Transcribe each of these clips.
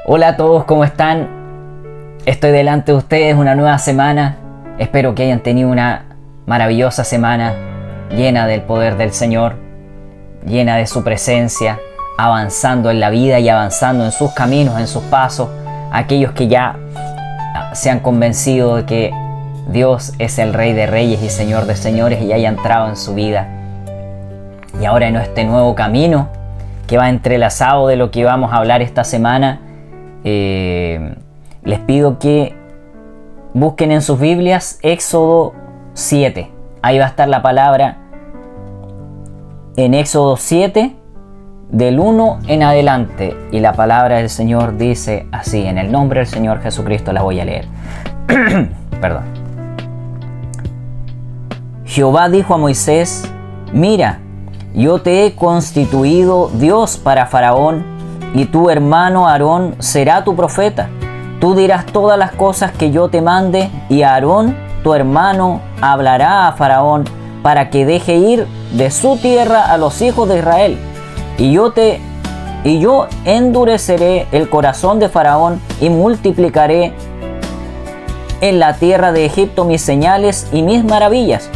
Hola a todos, ¿cómo están? Estoy delante de ustedes una nueva semana. Espero que hayan tenido una maravillosa semana llena del poder del Señor, llena de su presencia, avanzando en la vida y avanzando en sus caminos, en sus pasos. Aquellos que ya se han convencido de que Dios es el Rey de Reyes y Señor de Señores y haya entrado en su vida. Y ahora en este nuevo camino que va entrelazado de lo que vamos a hablar esta semana, les pido que busquen en sus Biblias Éxodo 7. Ahí va a estar la palabra en Éxodo 7, del 1 en adelante. Y la palabra del Señor dice así: en el nombre del Señor Jesucristo la voy a leer. Perdón. Jehová dijo a Moisés: mira, yo te he constituido Dios para Faraón, y tu hermano Aarón será tu profeta. Tú dirás todas las cosas que yo te mande, y Aarón, tu hermano, hablará a Faraón para que deje ir de su tierra a los hijos de Israel. Y yo endureceré el corazón de Faraón y multiplicaré en la tierra de Egipto mis señales y mis maravillas.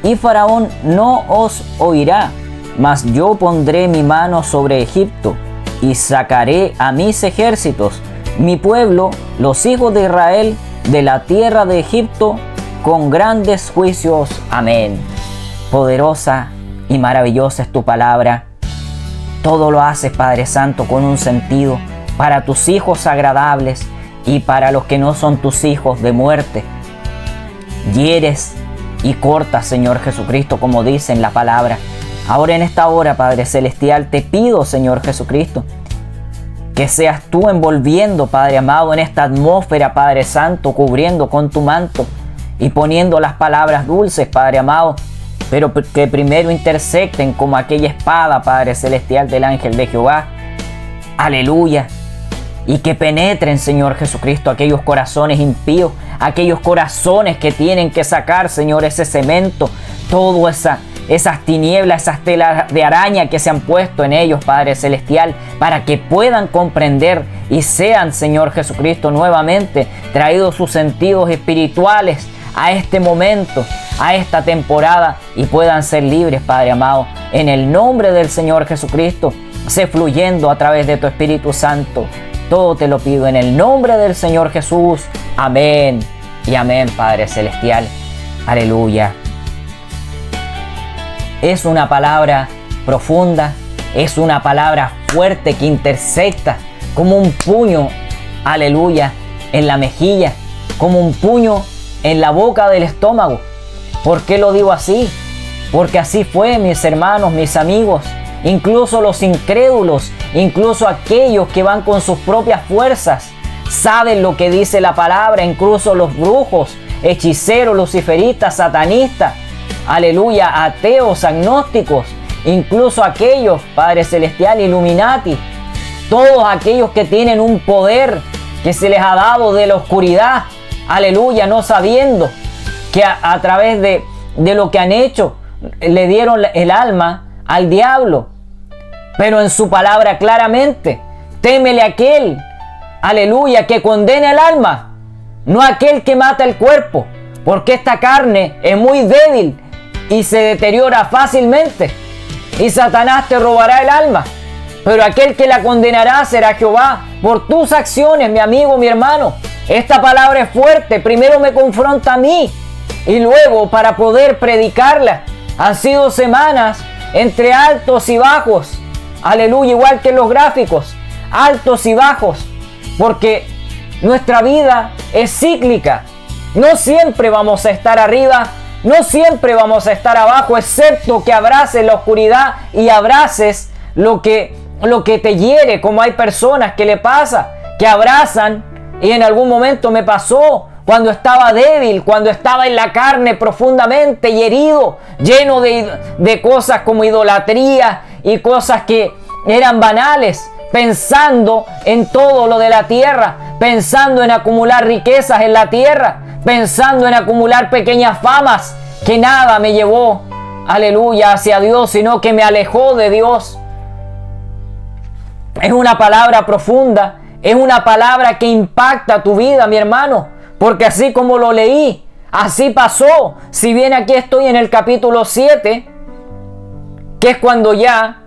Y Faraón no os oirá, mas yo pondré mi mano sobre Egipto y sacaré a mis ejércitos, mi pueblo, los hijos de Israel, de la tierra de Egipto, con grandes juicios. Amén. Poderosa y maravillosa es tu palabra. Todo lo haces, Padre Santo, con un sentido, para tus hijos agradables y para los que no son tus hijos de muerte. Hieres y cortas, Señor Jesucristo, como dice en la palabra. Ahora en esta hora, Padre Celestial, te pido, Señor Jesucristo, que seas tú envolviendo, Padre amado, en esta atmósfera, Padre Santo, cubriendo con tu manto y poniendo las palabras dulces, Padre amado, pero que primero intersecten como aquella espada, Padre Celestial, del ángel de Jehová. Aleluya. Y que penetren, Señor Jesucristo, aquellos corazones impíos, aquellos corazones que tienen que sacar, Señor, ese cemento, todas esas tinieblas, esas telas de araña que se han puesto en ellos, Padre Celestial, para que puedan comprender y sean, Señor Jesucristo, nuevamente traídos sus sentidos espirituales a este momento, a esta temporada, y puedan ser libres, Padre amado. En el nombre del Señor Jesucristo, sé fluyendo a través de tu Espíritu Santo. Todo te lo pido en el nombre del Señor Jesús. Amén y amén, Padre Celestial. Aleluya. Es una palabra profunda, es una palabra fuerte que intersecta como un puño, aleluya, en la mejilla, como un puño en la boca del estómago. ¿Por qué lo digo así? Porque así fue, mis hermanos, mis amigos, incluso los incrédulos, incluso aquellos que van con sus propias fuerzas, saben lo que dice la palabra, incluso los brujos, hechiceros, luciferitas, satanistas, aleluya, ateos, agnósticos, incluso aquellos, Padre Celestial, Illuminati, todos aquellos que tienen un poder que se les ha dado de la oscuridad, aleluya, no sabiendo que a través de lo que han hecho le dieron el alma al diablo. Pero en su palabra claramente: témele a aquel, aleluya, que condena el alma, no aquel que mata el cuerpo, porque esta carne es muy débil y se deteriora fácilmente, y Satanás te robará el alma, pero aquel que la condenará será Jehová por tus acciones, mi amigo, mi hermano. Esta palabra es fuerte. Primero me confronta a mí y luego, para poder predicarla, han sido semanas entre altos y bajos, aleluya, igual que en los gráficos, altos y bajos, porque nuestra vida es cíclica. No siempre vamos a estar arriba, no siempre vamos a estar abajo, excepto que abraces la oscuridad y abraces lo que te hiere, como hay personas que le pasa, que abrazan, y en algún momento me pasó cuando estaba débil, cuando estaba en la carne profundamente y herido, lleno de cosas como idolatría y cosas que eran banales, pensando en todo lo de la tierra, pensando en acumular riquezas en la tierra, pensando en acumular pequeñas famas, que nada me llevó, aleluya, hacia Dios, sino que me alejó de Dios. Es una palabra profunda, es una palabra que impacta tu vida, mi hermano, porque así como lo leí, así pasó. Si bien aquí estoy en el capítulo 7, que es cuando ya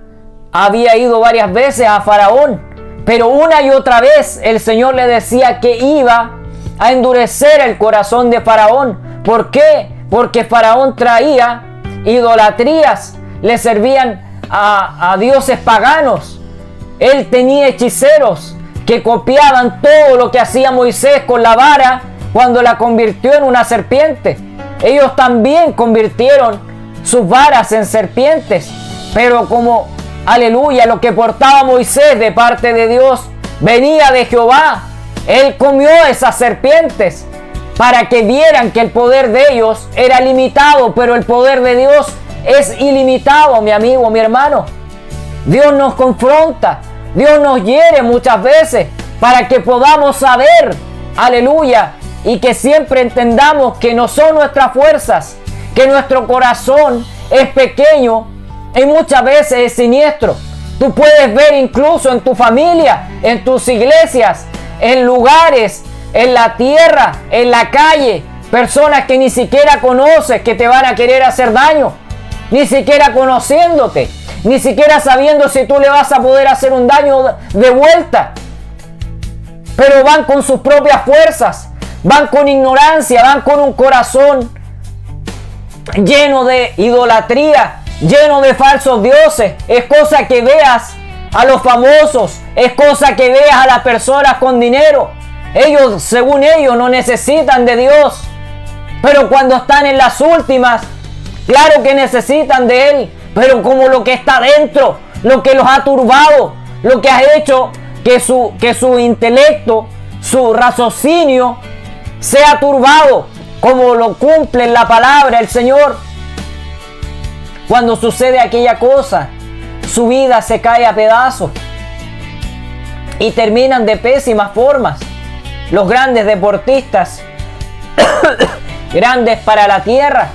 había ido varias veces a Faraón, pero una y otra vez el Señor le decía que iba a endurecer el corazón de Faraón. ¿Por qué? Porque Faraón traía idolatrías, le servían a dioses paganos. Él tenía hechiceros que copiaban todo lo que hacía Moisés con la vara cuando la convirtió en una serpiente. Ellos también convirtieron sus varas en serpientes, pero como, aleluya, lo que portaba Moisés de parte de Dios venía de Jehová, él comió esas serpientes para que vieran que el poder de ellos era limitado, pero el poder de Dios es ilimitado, mi amigo, mi hermano. Dios nos confronta, Dios nos hiere muchas veces para que podamos saber, aleluya, y que siempre entendamos que no son nuestras fuerzas, que nuestro corazón es pequeño y muchas veces es siniestro. Tú puedes ver incluso en tu familia, en tus iglesias, en lugares, en la tierra, en la calle, personas que ni siquiera conoces que te van a querer hacer daño, ni siquiera conociéndote, ni siquiera sabiendo si tú le vas a poder hacer un daño de vuelta. Pero van con sus propias fuerzas, van con ignorancia, van con un corazón lleno de idolatría, lleno de falsos dioses. Es cosa que veas a los famosos, es cosa que veas a las personas con dinero. Ellos, según ellos, no necesitan de Dios, pero cuando están en las últimas, claro que necesitan de Él, pero como lo que está dentro, lo que los ha turbado, lo que ha hecho que su intelecto, su raciocinio sea turbado, como lo cumple en la palabra el Señor. Cuando sucede aquella cosa, su vida se cae a pedazos y terminan de pésimas formas. Los grandes deportistas, grandes para la tierra,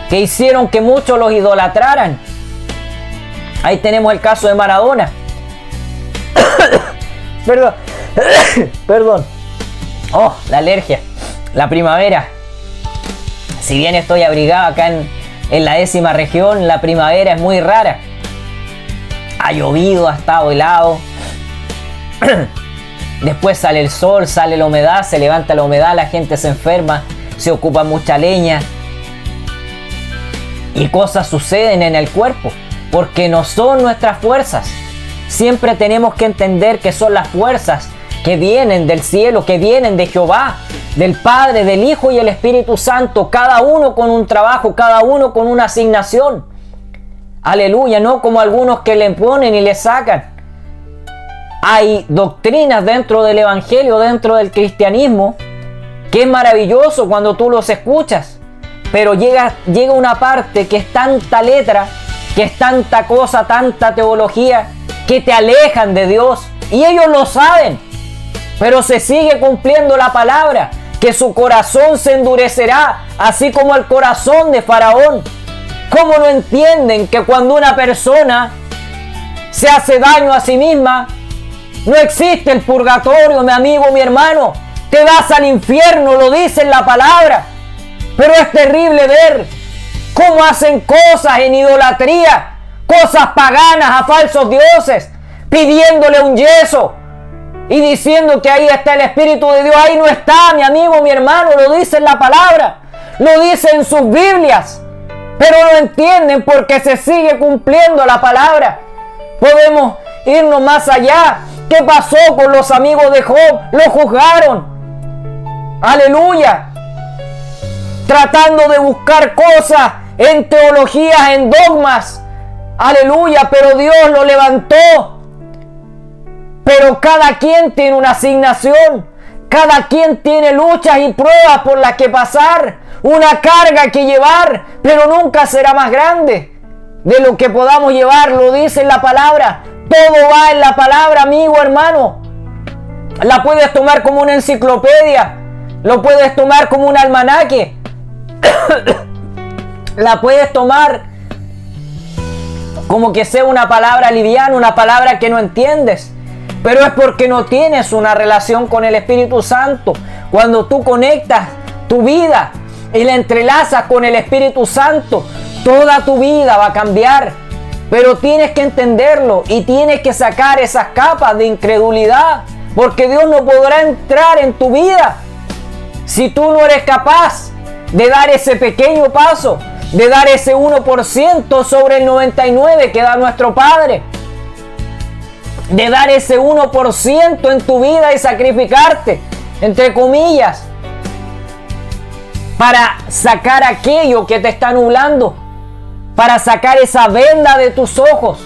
que hicieron que muchos los idolatraran. Ahí tenemos el caso de Maradona. Perdón. Oh, la alergia, la primavera. Si bien estoy abrigado acá en la 10ª región, la primavera es muy rara. Ha llovido, ha estado helado. Después sale el sol, sale la humedad, se levanta la humedad, la gente se enferma, se ocupa mucha leña. Y cosas suceden en el cuerpo, porque no son nuestras fuerzas. Siempre tenemos que entender que son las fuerzas que vienen del cielo, que vienen de Jehová, del Padre, del Hijo y el Espíritu Santo, cada uno con un trabajo, cada uno con una asignación. Aleluya, no como algunos que le ponen y le sacan. Hay doctrinas dentro del Evangelio, dentro del cristianismo, que es maravilloso cuando tú los escuchas, pero llega una parte que es tanta letra, que es tanta cosa, tanta teología, que te alejan de Dios, y ellos lo saben, pero se sigue cumpliendo la palabra, que su corazón se endurecerá, así como el corazón de Faraón. ¿Cómo no entienden que cuando una persona se hace daño a sí misma, no existe el purgatorio, mi amigo, mi hermano? Te vas al infierno, lo dice en la palabra. Pero es terrible ver cómo hacen cosas en idolatría, cosas paganas a falsos dioses, pidiéndole un yeso y diciendo que ahí está el Espíritu de Dios. Ahí no está, mi amigo, mi hermano, lo dice en la palabra, lo dice en sus Biblias, pero no entienden porque se sigue cumpliendo la palabra. Podemos irnos más allá. ¿Qué pasó con los amigos de Job? Lo juzgaron, aleluya, tratando de buscar cosas en teologías, en dogmas, aleluya, pero Dios lo levantó. Pero cada quien tiene una asignación, cada quien tiene luchas y pruebas por las que pasar, una carga que llevar, pero nunca será más grande de lo que podamos llevar, lo dice en la palabra. Todo va en la palabra, amigo, hermano. La puedes tomar como una enciclopedia, lo puedes tomar como un almanaque, la puedes tomar como que sea una palabra liviana, una palabra que no entiendes. pero es porque no tienes una relación con el Espíritu Santo. Cuando tú conectas tu vida y la entrelazas con el Espíritu Santo, toda tu vida va a cambiar. Pero tienes que entenderlo y tienes que sacar esas capas de incredulidad, porque Dios no podrá entrar en tu vida si tú no eres capaz de dar ese pequeño paso, de dar ese 1% sobre el 99% que da nuestro Padre, de dar ese 1% en tu vida y sacrificarte, entre comillas, para sacar aquello que te está nublando, para sacar esa venda de tus ojos,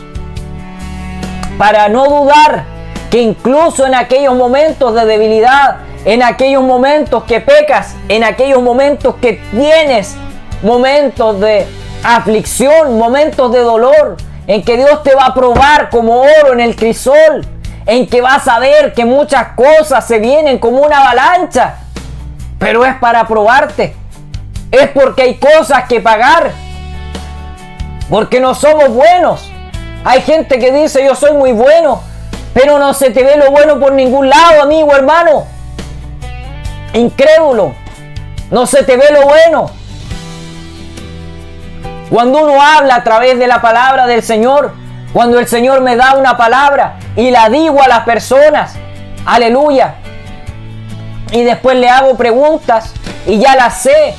para no dudar que incluso en aquellos momentos de debilidad, en aquellos momentos que pecas, en aquellos momentos que tienes momentos de aflicción, momentos de dolor, en que Dios te va a probar como oro en el crisol, en que vas a ver que muchas cosas se vienen como una avalancha, pero es para probarte, es porque hay cosas que pagar, porque no somos buenos. Hay gente que dice: yo soy muy bueno, pero no se te ve lo bueno por ningún lado, amigo, hermano. Incrédulo, no se te ve lo bueno. Cuando uno habla a través de la palabra del Señor, cuando el Señor me da una palabra y la digo a las personas, aleluya, y después le hago preguntas y ya las sé,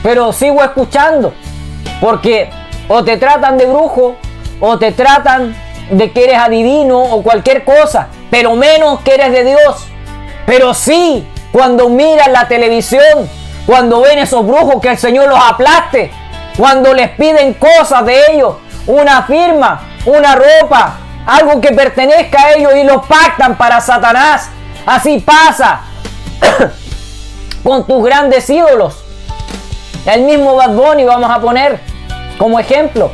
pero sigo escuchando, porque o te tratan de brujo, o te tratan de que eres adivino o cualquier cosa, pero menos que eres de Dios. Pero sí, cuando miran la televisión, cuando ven esos brujos, que el Señor los aplaste, cuando les piden cosas de ellos, una firma, una ropa, algo que pertenezca a ellos, y los pactan para Satanás. Así pasa con tus grandes ídolos. El mismo Bad Bunny, vamos a poner como ejemplo.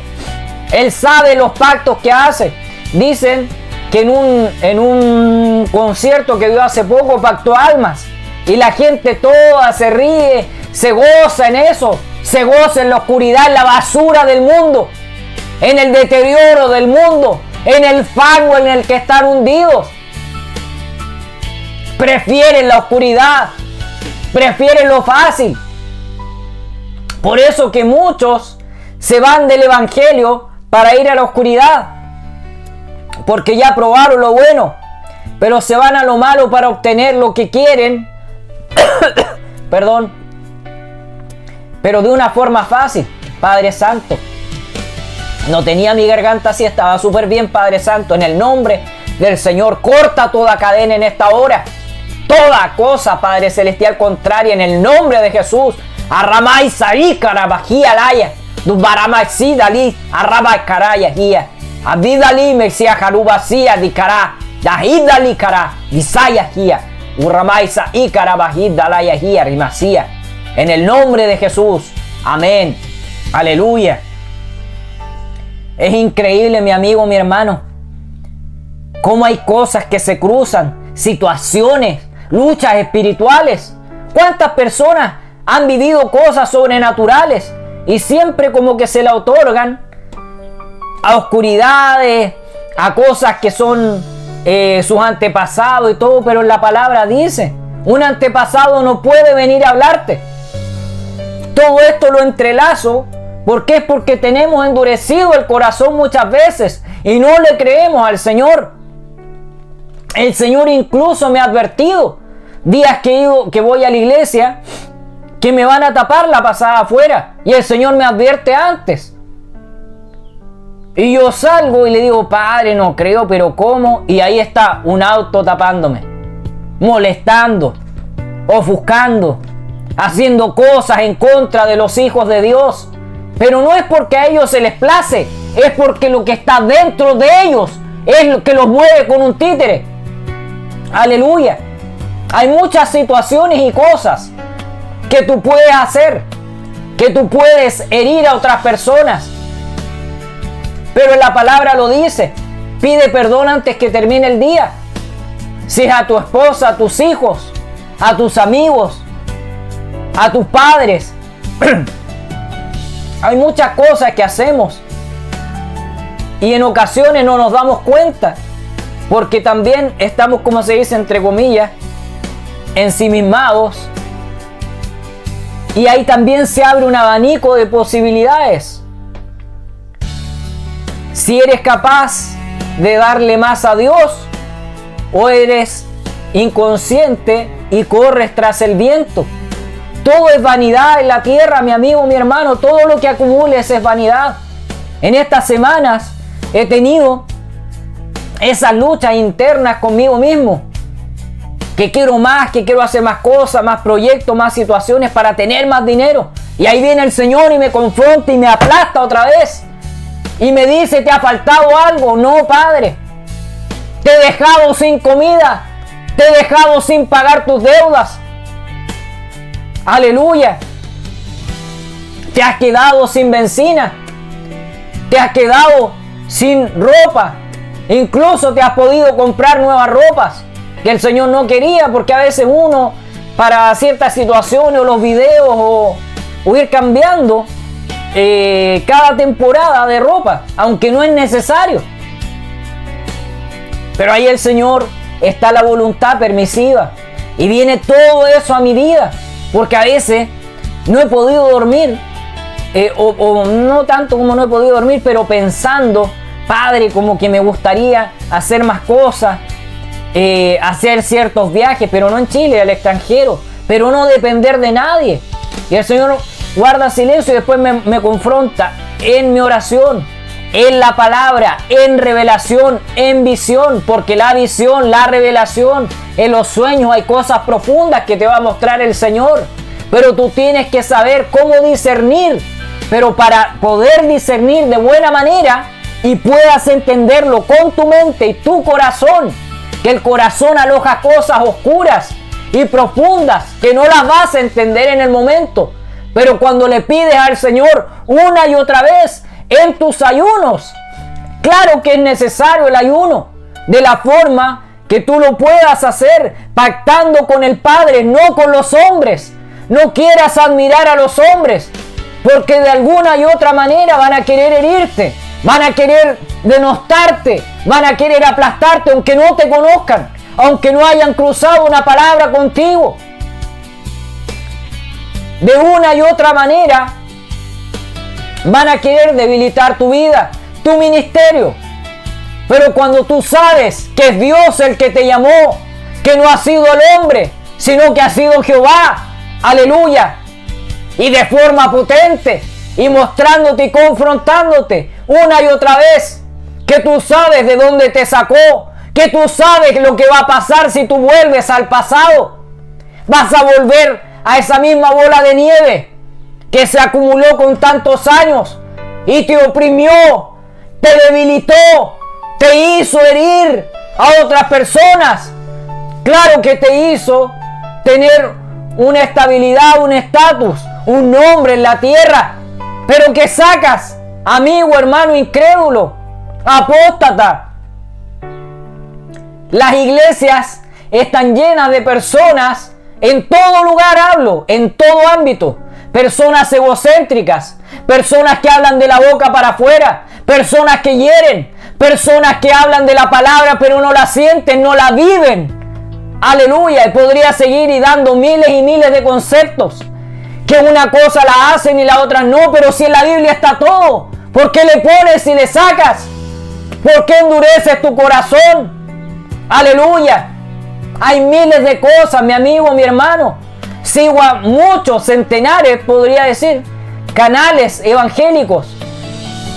Él sabe los pactos que hace. Dicen que en un concierto que dio hace poco pactó almas, y la gente toda se ríe, se goza en eso, se goza en la oscuridad, en la basura del mundo, en el deterioro del mundo, en el fango en el que están hundidos. Prefieren la oscuridad, prefieren lo fácil. Por eso que muchos se van del evangelio para ir a la oscuridad, porque ya probaron lo bueno, pero se van a lo malo para obtener lo que quieren. Perdón, pero de una forma fácil. Padre Santo, no tenía mi garganta así, estaba súper bien, Padre Santo. En el nombre del Señor, corta toda cadena en esta hora, toda cosa, Padre Celestial, contraria, en el nombre de Jesús. Arramay sarí carabajía laya, dubaramay si dalí, arrabay caraya guía, abidali mexia jarubasía di cara, dahidali cara, disaya guía, urramay saí carabajida laya guía, rimacía. En el nombre de Jesús, amén, aleluya. Es increíble, mi amigo, mi hermano, cómo hay cosas que se cruzan, situaciones, luchas espirituales. ¿Cuántas personas han vivido cosas sobrenaturales y siempre como que se le otorgan a oscuridades, a cosas que son sus antepasados y todo? Pero la palabra dice, un antepasado no puede venir a hablarte. Todo esto lo entrelazo. ¿Por qué? Porque tenemos endurecido el corazón muchas veces y no le creemos al Señor. El Señor incluso me ha advertido días que voy a la iglesia, que me van a tapar la pasada afuera, y el Señor me advierte antes. Y yo salgo y le digo: Padre, no creo, pero ¿cómo? Y ahí está un auto tapándome, molestando, ofuscando, haciendo cosas en contra de los hijos de Dios. Pero no es porque a ellos se les place, es porque lo que está dentro de ellos es lo que los mueve con un títere. Aleluya. Hay muchas situaciones y cosas que tú puedes hacer, que tú puedes herir a otras personas, pero la palabra lo dice: pide perdón antes que termine el día. Si es a tu esposa, a tus hijos, a tus amigos, a tus padres. Hay muchas cosas que hacemos y en ocasiones no nos damos cuenta porque también estamos, como se dice, entre comillas, ensimismados, y ahí también se abre un abanico de posibilidades. Si eres capaz de darle más a Dios, o eres inconsciente y corres tras el viento. Todo es vanidad en la tierra, mi amigo, mi hermano. Todo lo que acumules es vanidad. En estas semanas he tenido esas luchas internas conmigo mismo, que quiero más, que quiero hacer más cosas, más proyectos, más situaciones para tener más dinero. Y ahí viene el Señor y me confronta y me aplasta otra vez. Y me dice, ¿te ha faltado algo? No, Padre. Te he dejado sin comida. Te he dejado sin pagar tus deudas. Aleluya. Te has quedado sin benzina. Te has quedado sin ropa. Incluso te has podido comprar nuevas ropas que el Señor no quería, porque a veces uno, para ciertas situaciones o los videos o ir cambiando cada temporada de ropa, aunque no es necesario. Pero ahí el Señor, está la voluntad permisiva, y viene todo eso a mi vida, porque a veces no he podido dormir, o no tanto como no he podido dormir, pero pensando, Padre, como que me gustaría hacer más cosas, hacer ciertos viajes, pero no en Chile, al extranjero, pero no depender de nadie. Y el Señor guarda silencio y después me confronta en mi oración, en la palabra, en revelación, en visión, porque la visión, la revelación, en los sueños hay cosas profundas que te va a mostrar el Señor, pero tú tienes que saber cómo discernir. Pero para poder discernir de buena manera y puedas entenderlo con tu mente y tu corazón, que el corazón aloja cosas oscuras y profundas que no las vas a entender en el momento, pero cuando le pides al Señor una y otra vez en tus ayunos, claro que es necesario el ayuno, de la forma que tú lo puedas hacer, pactando con el Padre, no con los hombres. No quieras admirar a los hombres, porque de alguna y otra manera van a querer herirte, van a querer denostarte, van a querer aplastarte, aunque no te conozcan, aunque no hayan cruzado una palabra contigo. De una y otra manera van a querer debilitar tu vida, tu ministerio. Pero cuando tú sabes que es Dios el que te llamó, que no ha sido el hombre, sino que ha sido Jehová, aleluya, y de forma potente, y mostrándote y confrontándote una y otra vez, que tú sabes de dónde te sacó, que tú sabes lo que va a pasar si tú vuelves al pasado. Vas a volver a esa misma bola de nieve que se acumuló con tantos años y te oprimió, te debilitó, te hizo herir a otras personas. Claro que te hizo tener una estabilidad, un estatus, un nombre en la tierra, pero que sacas, amigo, hermano incrédulo, apóstata. Las iglesias están llenas de personas, en todo lugar hablo, en todo ámbito, personas egocéntricas, personas que hablan de la boca para afuera, personas que hieren, personas que hablan de la palabra pero no la sienten, no la viven. Aleluya, y podría seguir y dando miles y miles de conceptos, que una cosa la hacen y la otra no, pero si en la Biblia está todo, ¿por qué le pones y le sacas? ¿Por qué endureces tu corazón? Aleluya. Hay miles de cosas, mi amigo, mi hermano. Sigo a muchos, centenares, podría decir, canales evangélicos,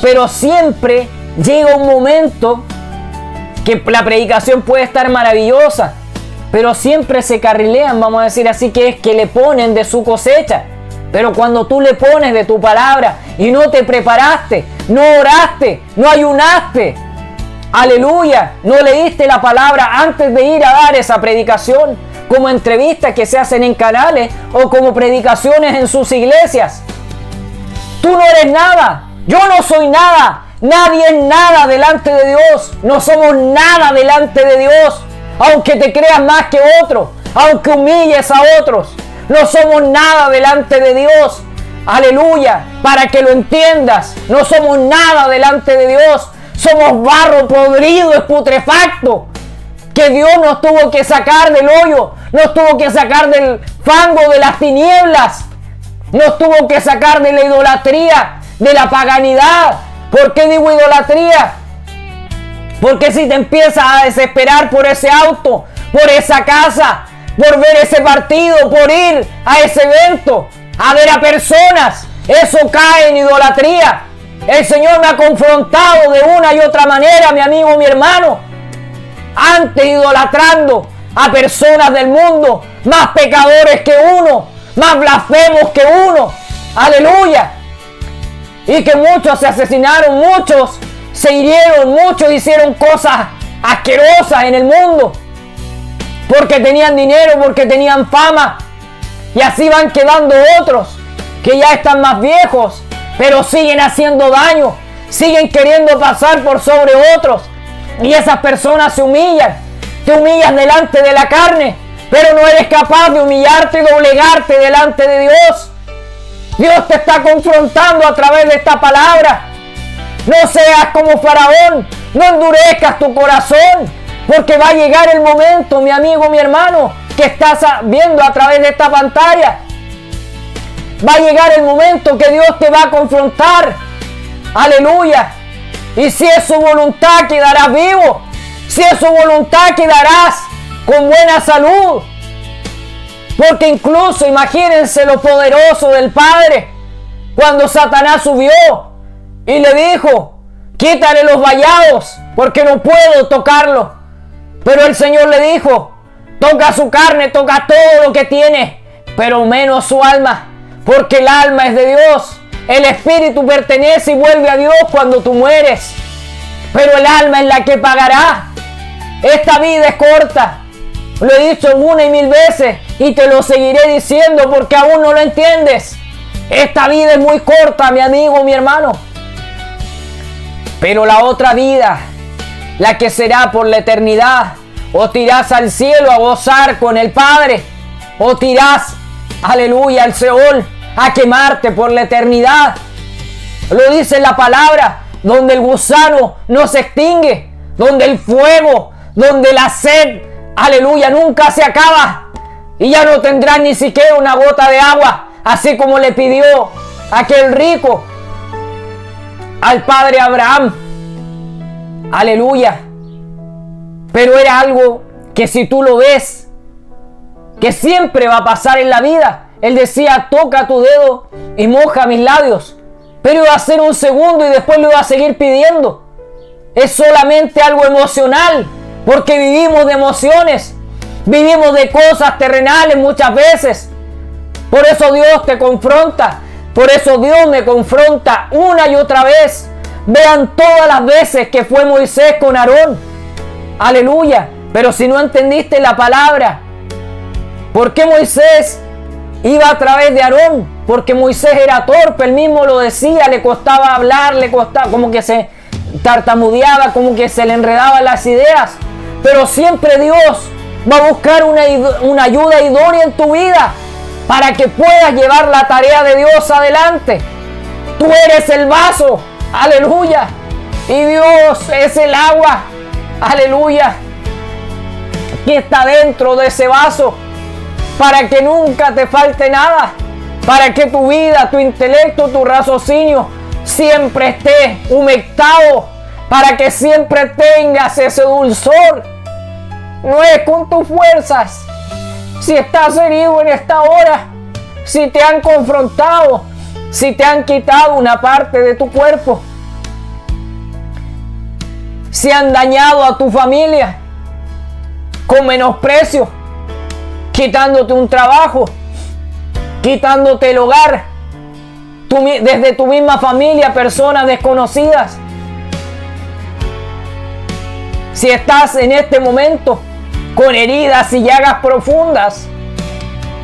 pero siempre llega un momento que la predicación puede estar maravillosa, pero siempre se carrilean, vamos a decir así, que es que le ponen de su cosecha. Pero cuando tú le pones de tu palabra y no te preparaste, no oraste, no ayunaste, aleluya, no leíste la palabra antes de ir a dar esa predicación, como entrevistas que se hacen en canales o como predicaciones en sus iglesias, tú no eres nada, yo no soy nada, nadie es nada delante de Dios, no somos nada delante de Dios, aunque te creas más que otro, aunque humilles a otros, no somos nada delante de Dios. Aleluya, para que lo entiendas, no somos nada delante de Dios. Somos barro podrido, es putrefacto. que Dios nos tuvo que sacar del hoyo, nos tuvo que sacar del fango de las tinieblas, nos tuvo que sacar de la idolatría, de la paganidad. ¿Por qué digo idolatría? Porque si te empiezas a desesperar por ese auto, por esa casa, por ver ese partido, por ir a ese evento, a ver a personas, eso cae en idolatría. El Señor me ha confrontado de una y otra manera, mi amigo, mi hermano. Antes idolatrando a personas del mundo, más pecadores que uno, más blasfemos que uno. Aleluya. Y que muchos se asesinaron, muchos se hirieron, muchos hicieron cosas asquerosas en el mundo. Porque tenían dinero, porque tenían fama. Y así van quedando otros que ya están más viejos, pero siguen haciendo daño, siguen queriendo pasar por sobre otros. Y esas personas se humillan. Te humillas delante de la carne, pero no eres capaz de humillarte y doblegarte delante de Dios. Dios te está confrontando a través de esta palabra. No seas como Faraón, no endurezcas tu corazón, porque va a llegar el momento, mi amigo, mi hermano, que estás viendo a través de esta pantalla. Va a llegar el momento que Dios te va a confrontar. Aleluya. Y si es su voluntad, quedarás vivo. Si es su voluntad, quedarás con buena salud. Porque incluso imagínense lo poderoso del Padre. Cuando Satanás subió y le dijo: quítale los vallados, porque no puedo tocarlo. Pero el Señor le dijo: toca su carne, toca todo lo que tiene, pero menos su alma, porque el alma es de Dios. El espíritu pertenece y vuelve a Dios cuando tú mueres, pero el alma es la que pagará. Esta vida es corta, lo he dicho una y mil veces y te lo seguiré diciendo porque aún no lo entiendes. Esta vida es muy corta, mi amigo, mi hermano, pero la otra vida, la que será por la eternidad, o te irás al cielo a gozar con el Padre, o te irás, aleluya, al Seol a quemarte por la eternidad. Lo dice la palabra, donde el gusano no se extingue, donde el fuego, donde la sed, aleluya, nunca se acaba, y ya no tendrás ni siquiera una gota de agua, así como le pidió aquel rico al padre Abraham. Aleluya. Pero era algo que si tú lo ves, que siempre va a pasar en la vida. Él decía: toca tu dedo y moja mis labios. Pero iba a ser un segundo y después lo iba a seguir pidiendo. Es solamente algo emocional, porque vivimos de emociones, vivimos de cosas terrenales muchas veces. Por eso Dios te confronta, por eso Dios me confronta una y otra vez. Vean todas las veces que fue Moisés con Aarón. Aleluya. Pero si no entendiste la palabra, ¿por qué Moisés iba a través de Aarón? Porque Moisés era torpe, él mismo lo decía, le costaba hablar, le costaba, como que se tartamudeaba, como que se le enredaban las ideas. Pero siempre Dios va a buscar una ayuda idónea en tu vida para que puedas llevar la tarea de Dios adelante. Tú eres el vaso, aleluya, y Dios es el agua, aleluya, que está dentro de ese vaso, para que nunca te falte nada, para que tu vida, tu intelecto, tu raciocinio siempre esté humectado, para que siempre tengas ese dulzor. No es con tus fuerzas. Si estás herido en esta hora, si te han confrontado, si te han quitado una parte de tu cuerpo, si han dañado a tu familia con menosprecio, quitándote un trabajo, quitándote el hogar, desde tu misma familia, personas desconocidas. Si estás en este momento con heridas y llagas profundas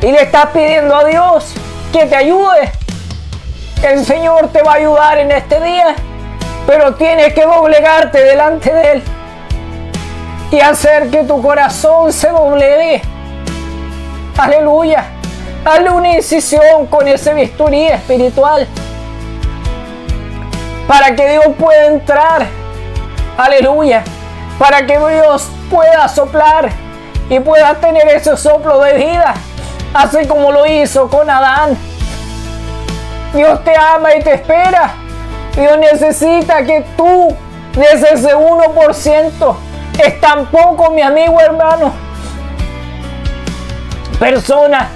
y le estás pidiendo a Dios que te ayude, el Señor te va a ayudar en este día, pero tienes que doblegarte delante de Él y hacer que tu corazón se doblegue. Aleluya. Hazle una incisión con ese bisturí espiritual para que Dios pueda entrar. Aleluya. Para que Dios puedas soplar y puedas tener ese soplo de vida, así como lo hizo con Adán. Dios te ama y te espera. Dios necesita que tú des ese 1%. Es tan poco, mi amigo hermano. Persona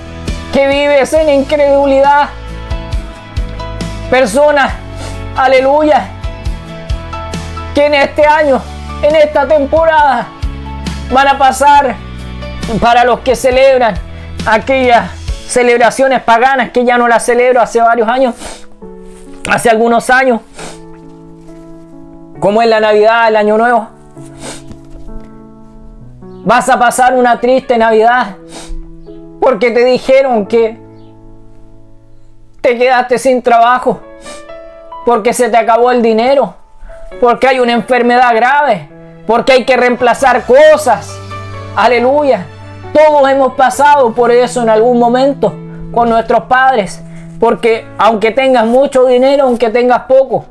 que vives en incredulidad. Personas, aleluya, que en este año, en esta temporada, van a pasar, para los que celebran aquellas celebraciones paganas que ya no las celebro hace varios años, hace algunos años, como es la Navidad, el Año Nuevo. Vas a pasar una triste Navidad porque te dijeron que te quedaste sin trabajo, porque se te acabó el dinero, porque hay una enfermedad grave, porque hay que reemplazar cosas. Aleluya. Todos hemos pasado por eso en algún momento con nuestros padres, porque aunque tengas mucho dinero, aunque tengas poco,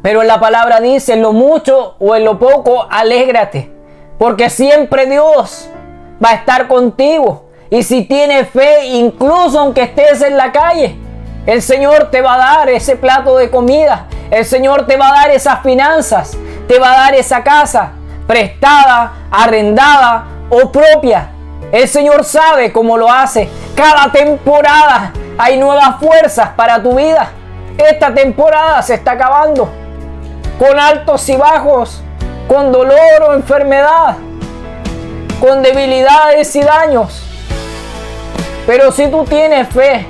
pero en la palabra dice, en lo mucho o en lo poco, alégrate, porque siempre Dios va a estar contigo. Y si tienes fe, incluso aunque estés en la calle, el Señor te va a dar ese plato de comida. El Señor te va a dar esas finanzas. Te va a dar esa casa prestada, arrendada o propia. El Señor sabe cómo lo hace. Cada temporada hay nuevas fuerzas para tu vida. Esta temporada se está acabando con altos y bajos, con dolor o enfermedad, con debilidades y daños. Pero si tú tienes fe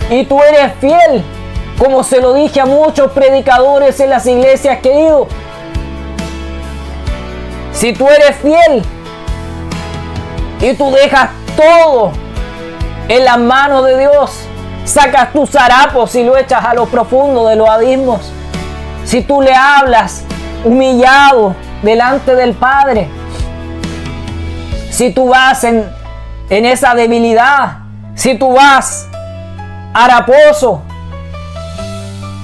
y tú eres fiel, como se lo dije a muchos predicadores en las iglesias que he ido, si tú eres fiel y tú dejas todo en las manos de Dios, sacas tus harapos y lo echas a lo profundo de los abismos, si tú le hablas humillado delante del Padre, si tú vas en esa debilidad, si tú vas haraposo,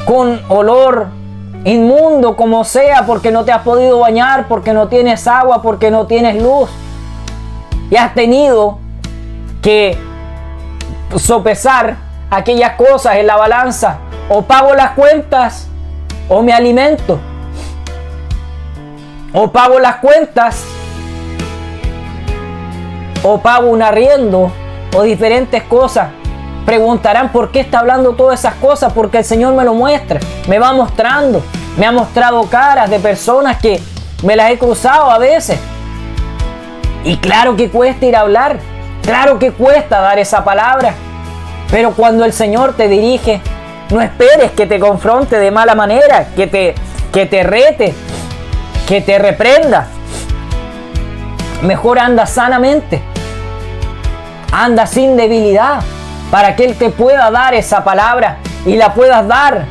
con olor inmundo como sea, porque no te has podido bañar, porque no tienes agua, porque no tienes luz, y has tenido que sopesar aquellas cosas en la balanza, o pago las cuentas o me alimento, o pago las cuentas o pago un arriendo, o diferentes cosas. Preguntarán por qué está hablando todas esas cosas, porque el Señor me lo muestra, me va mostrando, me ha mostrado caras de personas que me las he cruzado a veces. Y claro que cuesta ir a hablar, claro que cuesta dar esa palabra, pero cuando el Señor te dirige, no esperes que te confronte de mala manera, que te rete, que te reprenda. Mejor anda sanamente, anda sin debilidad, para que Él te pueda dar esa palabra y la puedas dar,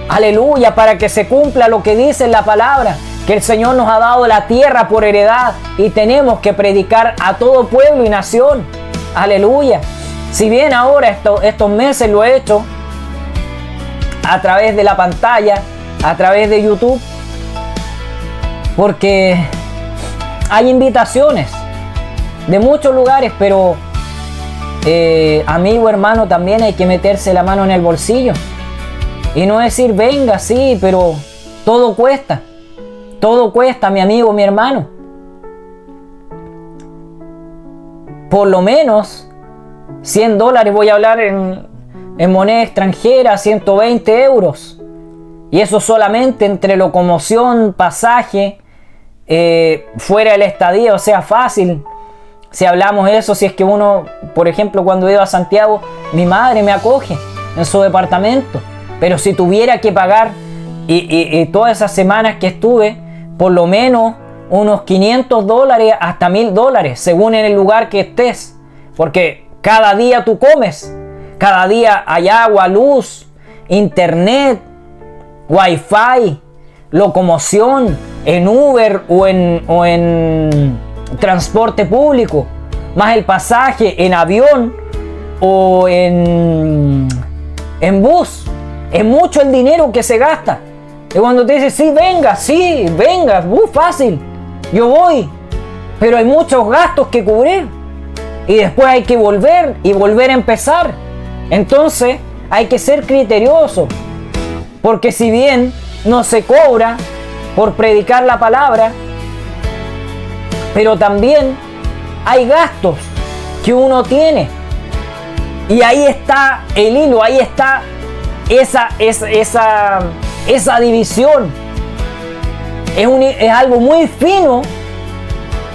aleluya, para que se cumpla lo que dice en la palabra, que el Señor nos ha dado la tierra por heredad y tenemos que predicar a todo pueblo y nación, aleluya. Si bien ahora estos meses lo he hecho a través de la pantalla, a través de YouTube, porque hay invitaciones de muchos lugares, pero amigo, hermano, también hay que meterse la mano en el bolsillo y no decir venga, sí, pero todo cuesta, mi amigo, mi hermano. Por lo menos $100, voy a hablar en moneda extranjera, 120 euros, y eso solamente entre locomoción, pasaje, fuera de la estadía, o sea, fácil. Si hablamos de eso, si es que uno, por ejemplo, cuando he ido a Santiago, mi madre me acoge en su departamento. Pero si tuviera que pagar, y todas esas semanas que estuve, por lo menos unos $500 hasta $1000, según en el lugar que estés. Porque cada día tú comes, cada día hay agua, luz, internet, wifi, locomoción, en Uber o en transporte público, más el pasaje en avión o en bus. Es mucho el dinero que se gasta. Y cuando te dice sí, venga, fácil. yo voy, pero hay muchos gastos que cubrir. Y después hay que volver y volver a empezar. Entonces hay que ser criterioso. Porque si bien no se cobra por predicar la palabra, pero también hay gastos que uno tiene. Y ahí está el hilo, ahí está esa división. Es algo muy fino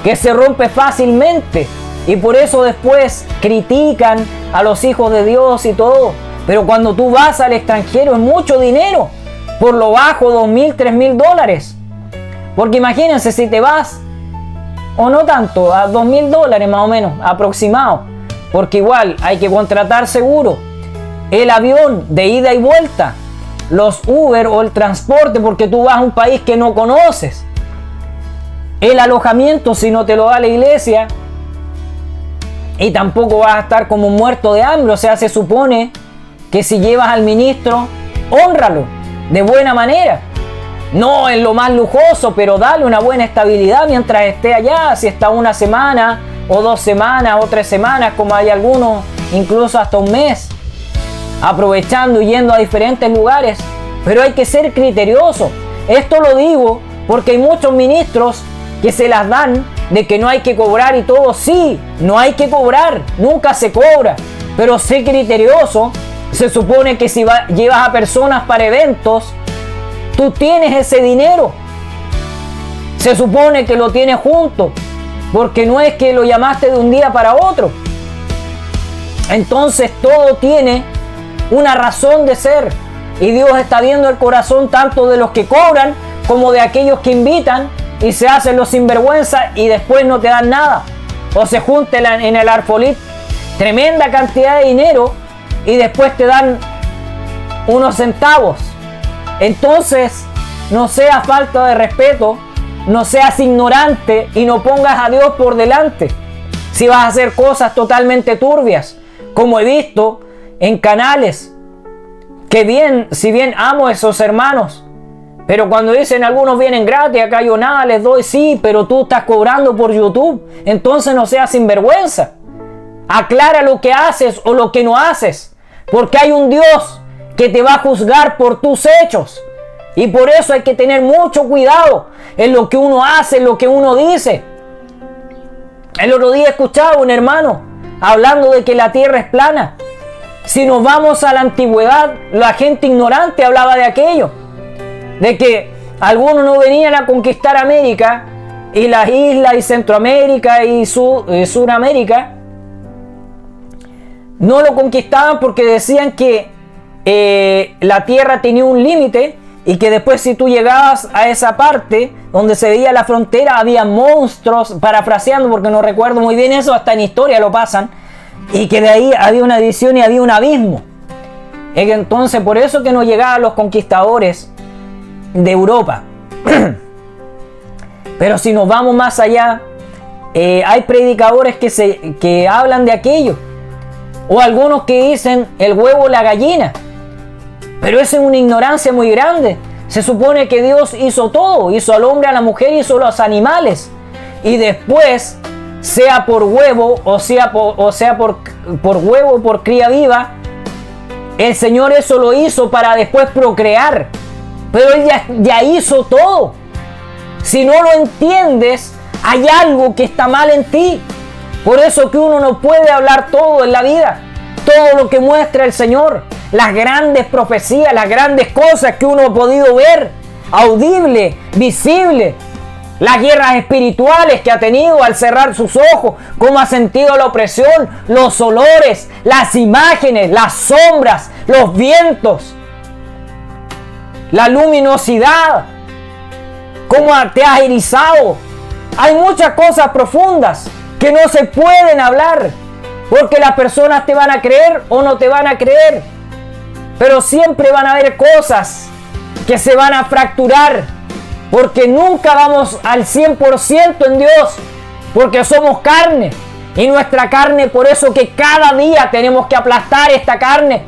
que se rompe fácilmente. Y por eso después critican a los hijos de Dios y todo. Pero cuando tú vas al extranjero es mucho dinero. Por lo bajo, $2,000, $3,000. Porque imagínense si te vas, o no tanto, a $2,000 más o menos, aproximado. Porque igual hay que contratar seguro. El avión de ida y vuelta. Los Uber o el transporte porque tú vas a un país que no conoces. El alojamiento si no te lo da la iglesia. Y tampoco vas a estar como un muerto de hambre. O sea, se supone que si llevas al ministro, hónralo de buena manera. No en lo más lujoso, pero dale una buena estabilidad mientras esté allá. Si está una semana, o 2 semanas, o 3 semanas, como hay algunos, incluso hasta un mes. Aprovechando y yendo a diferentes lugares. Pero hay que ser criterioso. Esto lo digo porque hay muchos ministros que se las dan de que no hay que cobrar y todo. Sí, no hay que cobrar, nunca se cobra, pero sé criterioso. Se supone que si llevas a personas para eventos, tú tienes ese dinero. Se supone que lo tienes junto, porque no es que lo llamaste de un día para otro. Entonces todo tiene una razón de ser. Y Dios está viendo el corazón tanto de los que cobran como de aquellos que invitan y se hacen los sinvergüenza y después no te dan nada. O se juntan en el Arfolit tremenda cantidad de dinero y después te dan unos centavos. Entonces, no seas falta de respeto, no seas ignorante y no pongas a Dios por delante. Si vas a hacer cosas totalmente turbias, como he visto en canales, que si bien amo a esos hermanos, pero cuando dicen algunos vienen gratis, acá yo nada les doy, sí, pero tú estás cobrando por YouTube, entonces no seas sinvergüenza. Aclara lo que haces o lo que no haces, porque hay un Dios que te va a juzgar por tus hechos. Y por eso hay que tener mucho cuidado en lo que uno hace, en lo que uno dice. El otro día escuchaba a un hermano hablando de que la tierra es plana. Si nos vamos a la antigüedad, la gente ignorante hablaba de aquello. De que algunos no venían a conquistar América y las islas y Centroamérica y Suramérica. No lo conquistaban porque decían que la tierra tenía un límite y que después si tú llegabas a esa parte donde se veía la frontera había monstruos, parafraseando porque no recuerdo muy bien eso, hasta en historia lo pasan, y que de ahí había una división y había un abismo. Entonces por eso que no llegaban los conquistadores de Europa. Pero si nos vamos más allá, hay predicadores que hablan de aquello, o algunos que dicen el huevo o la gallina, pero eso es una ignorancia muy grande. Se supone que Dios hizo todo, hizo al hombre, a la mujer, hizo los animales, y después, sea por huevo o sea por huevo o por cría viva, el Señor eso lo hizo para después procrear. Pero Él ya hizo todo. Si no lo entiendes, hay algo que está mal en ti. Por eso que uno no puede hablar todo en la vida. Todo lo que muestra el Señor. Las grandes profecías, las grandes cosas que uno ha podido ver. Audible, visible. Las guerras espirituales que ha tenido al cerrar sus ojos. Cómo ha sentido la opresión. Los olores, las imágenes, las sombras, los vientos. La luminosidad, cómo te has erizado. Hay muchas cosas profundas que no se pueden hablar, porque las personas te van a creer o no te van a creer. Pero siempre van a haber cosas que se van a fracturar, porque nunca vamos al 100% en Dios, porque somos carne. Y nuestra carne, por eso que cada día tenemos que aplastar esta carne.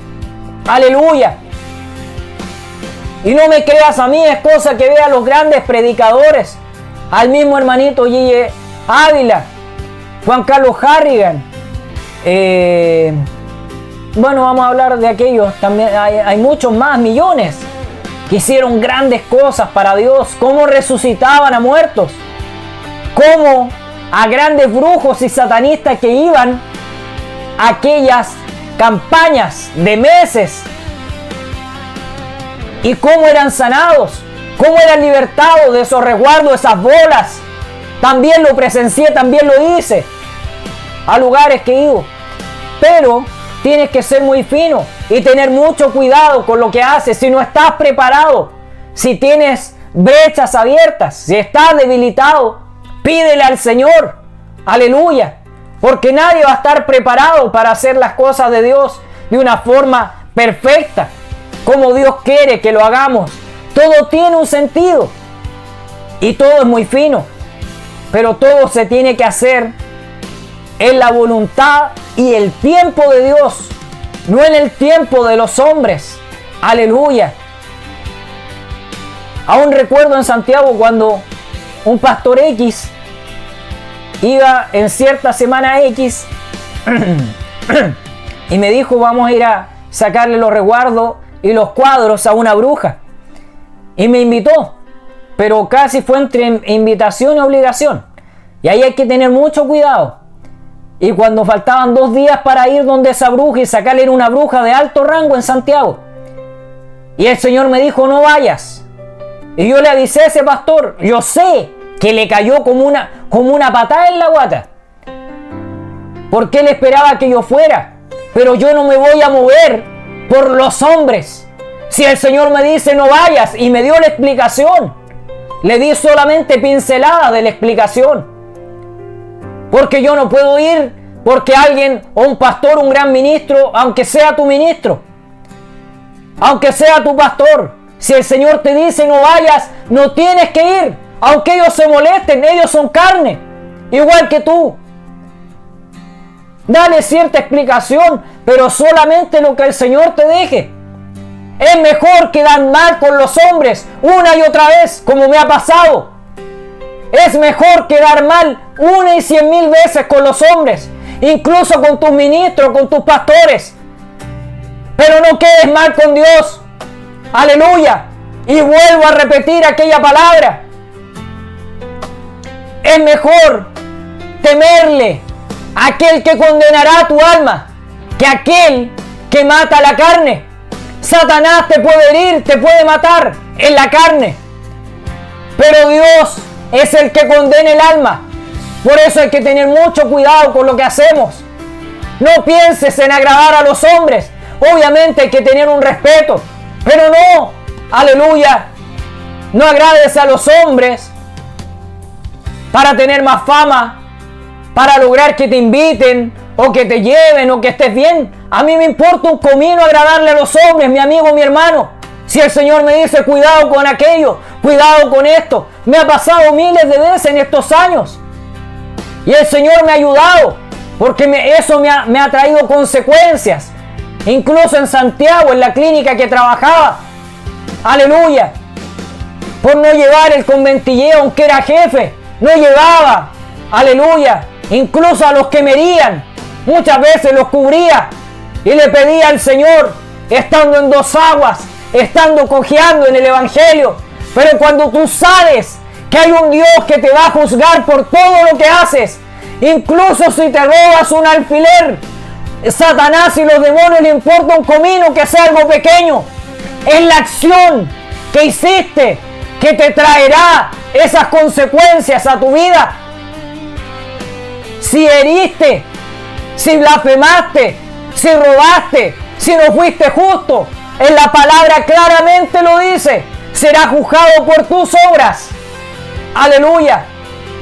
Aleluya. Y no me creas a mí, es cosa que vea a los grandes predicadores, al mismo hermanito Gille Ávila, Juan Carlos Harrigan. Bueno, vamos a hablar de aquellos, también hay muchos más, millones, que hicieron grandes cosas para Dios, cómo resucitaban a muertos, cómo a grandes brujos y satanistas que iban a aquellas campañas de meses, y cómo eran sanados, cómo eran libertados de esos resguardos, esas bolas. También lo presencié, también lo hice, a lugares que iba. Pero tienes que ser muy fino y tener mucho cuidado con lo que haces. Si no estás preparado, si tienes brechas abiertas, si estás debilitado, pídele al Señor. Aleluya. Porque nadie va a estar preparado para hacer las cosas de Dios de una forma perfecta, como Dios quiere que lo hagamos. Todo tiene un sentido y todo es muy fino, pero todo se tiene que hacer en la voluntad y el tiempo de Dios, no en el tiempo de los hombres. Aleluya. Aún recuerdo en Santiago cuando un pastor X iba en cierta semana X y me dijo: vamos a ir a sacarle los resguardos y los cuadros a una bruja. Y me invitó, pero casi fue entre invitación y obligación. Y ahí hay que tener mucho cuidado. Y cuando faltaban 2 días para ir donde esa bruja y sacarle, era una bruja de alto rango en Santiago, y el Señor me dijo: no vayas. Y yo le avisé a ese pastor, yo sé que le cayó como una patada en la guata, porque él esperaba que yo fuera, pero yo no me voy a mover por los hombres. Si el Señor me dice no vayas, y me dio la explicación, le di solamente pinceladas de la explicación, porque yo no puedo ir porque alguien, o un pastor, un gran ministro, aunque sea tu ministro, aunque sea tu pastor, si el Señor te dice no vayas, no tienes que ir, aunque ellos se molesten, ellos son carne, igual que tú. Dale cierta explicación, pero solamente lo que el Señor te deje. Es mejor quedar mal con los hombres una y otra vez, como me ha pasado. Es mejor quedar mal 1 y 100,000 veces con los hombres, incluso con tus ministros, con tus pastores. Pero no quedes mal con Dios. Aleluya. Y vuelvo a repetir aquella palabra. Es mejor temerle a aquel que condenará tu alma que a aquel que mata la carne. Satanás te puede herir, te puede matar en la carne, pero Dios es el que condena el alma. Por eso hay que tener mucho cuidado con lo que hacemos. No pienses en agradar a los hombres. Obviamente hay que tener un respeto, pero no, aleluya, no agrades a los hombres para tener más fama, para lograr que te inviten o que te lleven o que estés bien. A mí me importa un comino agradarle a los hombres, mi amigo, mi hermano. Si el Señor me dice cuidado con aquello, cuidado con esto, me ha pasado miles de veces en estos años. Y el Señor me ha ayudado, porque eso me ha traído consecuencias. Incluso en Santiago, en la clínica que trabajaba. Aleluya. Por no llevar el conventilleo, aunque era jefe, no llevaba. Aleluya. Incluso a los que me herían, muchas veces los cubría. Y le pedía al Señor, estando en 2 aguas, estando cojeando en el Evangelio. Pero cuando tú sabes que hay un Dios que te va a juzgar por todo lo que haces, incluso si te robas un alfiler, Satanás y los demonios le importa un comino que sea algo pequeño. Es la acción que hiciste que te traerá esas consecuencias a tu vida. Si heriste, si blasfemaste, si robaste, si no fuiste justo, en la palabra claramente lo dice, será juzgado por tus obras. Aleluya.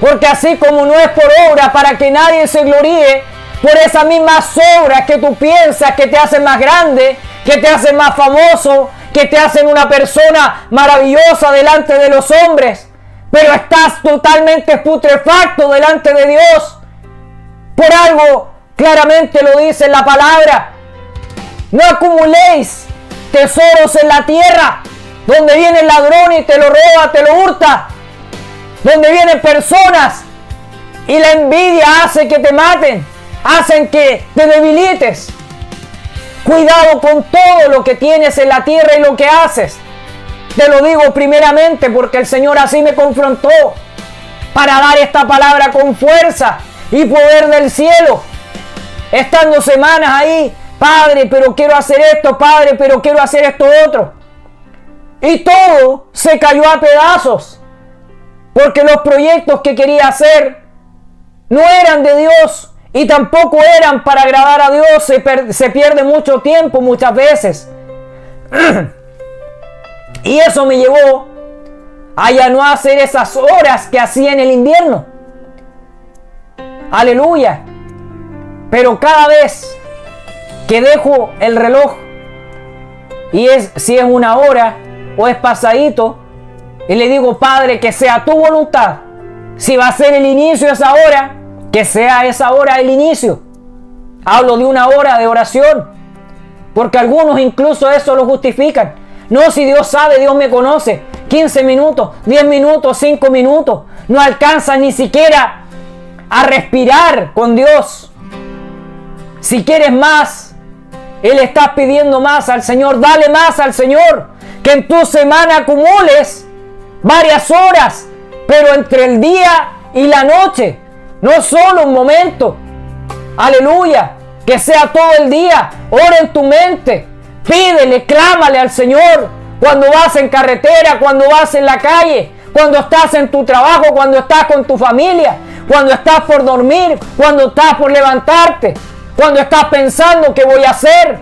Porque así como no es por obra para que nadie se gloríe, por esas mismas obras que tú piensas que te hacen más grande, que te hacen más famoso, que te hacen una persona maravillosa delante de los hombres, pero estás totalmente putrefacto delante de Dios. Por algo claramente lo dice en la palabra. No acumuléis tesoros en la tierra, donde viene el ladrón y te lo roba, te lo hurta. donde vienen personas y la envidia hace que te maten, hacen que te debilites. Cuidado con todo lo que tienes en la tierra y lo que haces. Te lo digo primeramente porque el Señor así me confrontó para dar esta palabra con fuerza y poder del cielo. Estando semanas ahí, Padre, pero quiero hacer esto, Padre, pero quiero hacer esto otro. Y todo se cayó a pedazos porque los proyectos que quería hacer no eran de Dios y tampoco eran para agradar a Dios. Se pierde mucho tiempo muchas veces. Y eso me llevó a ya no hacer esas horas que hacía en el invierno. Aleluya. Pero cada vez que dejo el reloj y si es una hora o es pasadito, y le digo, Padre, que sea tu voluntad. Si va a ser el inicio de esa hora, que sea esa hora el inicio. Hablo de una hora de oración, porque algunos incluso eso lo justifican. No, si Dios sabe, Dios me conoce. 15 minutos, 10 minutos, 5 minutos. No alcanza ni siquiera a respirar con Dios. Si quieres más, Él está pidiendo más al Señor. Dale más al Señor. Que en tu semana acumules varias horas, pero entre el día y la noche. No solo un momento. Aleluya. Que sea todo el día. Ora en tu mente. Pídele, clámale al Señor. Cuando vas en carretera, cuando vas en la calle, cuando estás en tu trabajo, cuando estás con tu familia, cuando estás por dormir, cuando estás por levantarte, cuando estás pensando qué voy a hacer.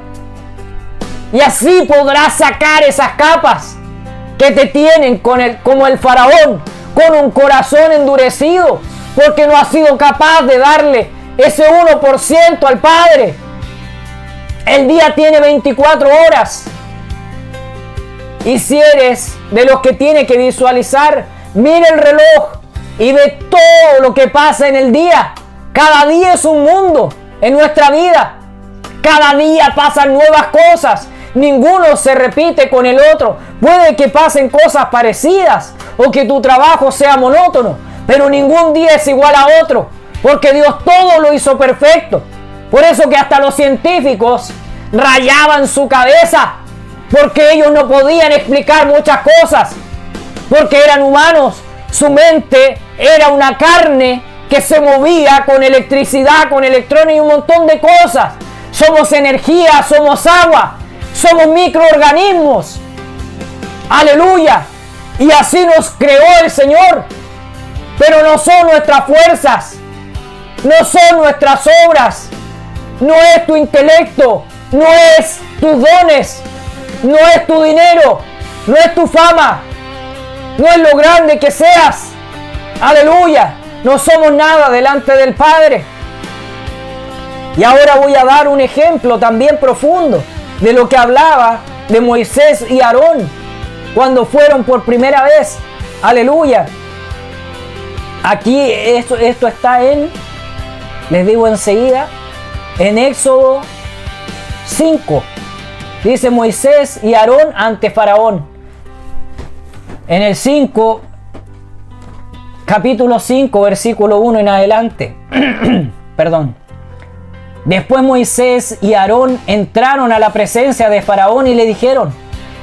Y así podrás sacar esas capas que te tienen como el faraón, con un corazón endurecido, porque no has sido capaz de darle ese 1% al Padre. El día tiene 24 horas. Y si eres de los que tiene que visualizar, mira el reloj y ve todo lo que pasa en el día. Cada día es un mundo en nuestra vida. Cada día pasan nuevas cosas. Ninguno se repite con el otro. Puede que pasen cosas parecidas o que tu trabajo sea monótono, pero ningún día es igual a otro, porque Dios todo lo hizo perfecto. Por eso que hasta los científicos rayaban su cabeza, porque ellos no podían explicar muchas cosas, porque eran humanos. Su mente era una carne que se movía con electricidad, con electrones y un montón de cosas. Somos energía, somos agua, somos microorganismos. Aleluya. Y así nos creó el Señor. Pero no son nuestras fuerzas, no son nuestras obras, no es tu intelecto, no es tus dones, no es tu dinero, no es tu fama, no es lo grande que seas. Aleluya. No somos nada delante del Padre. Y ahora voy a dar un ejemplo también profundo de lo que hablaba de Moisés y Aarón cuando fueron por primera vez. Aleluya. Aquí esto está les digo enseguida, en Éxodo 5. Dice Moisés y Aarón ante Faraón. En el 5, capítulo 5, versículo 1 en adelante. Perdón. Después Moisés y Aarón entraron a la presencia de Faraón y le dijeron: